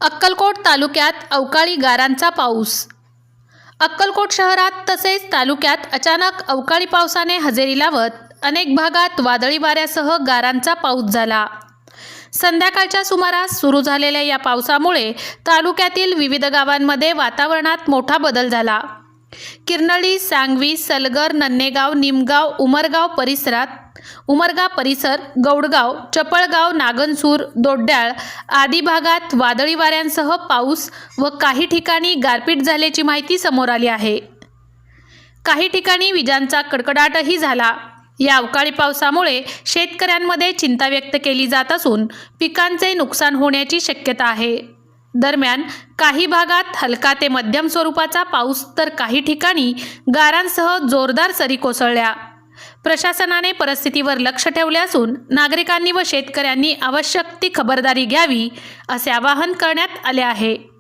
अक्कलकोट तालुक्यात अवकाळी गारांचा पाऊस। अक्कलकोट शहरात तसेच तालुक्यात अचानक अवकाळी पावसाने हजेरी लावत अनेक भागात वादळी वाऱ्यासह गारांचा पाऊस झाला। संध्याकाळच्या सुमारास सुरू झालेल्या या पावसामुळे तालुक्यातील विविध गावांमध्ये वातावरणात मोठा बदल झाला। किरनळी, सांगवी, सलगर, नन्नेगाव, निमगाव, उमरगा परिसर, गौडगाव, चपळगाव, नागनसूर, दोड्याळ आदी भागात वादळी वाऱ्यांसह पाऊस व काही ठिकाणी गारपीट झाल्याची माहिती समोर आली आहे। काही ठिकाणी विजांचा कडकडाटही झाला। या अवकाळी पावसामुळे शेतकऱ्यांमध्ये चिंता व्यक्त केली जात असून पिकांचे नुकसान होण्याची शक्यता आहे। दरम्यान काही भागात हलका ते मध्यम स्वरूपाचा पाऊस तर काही ठिकाणी गारांसह जोरदार सरी कोसळल्या। प्रशासनाने परिस्थितीवर लक्ष ठेवले असून नागरिकांनी व शेतकऱ्यांनी आवश्यक ती खबरदारी घ्यावी असे आवाहन करण्यात आले आहे।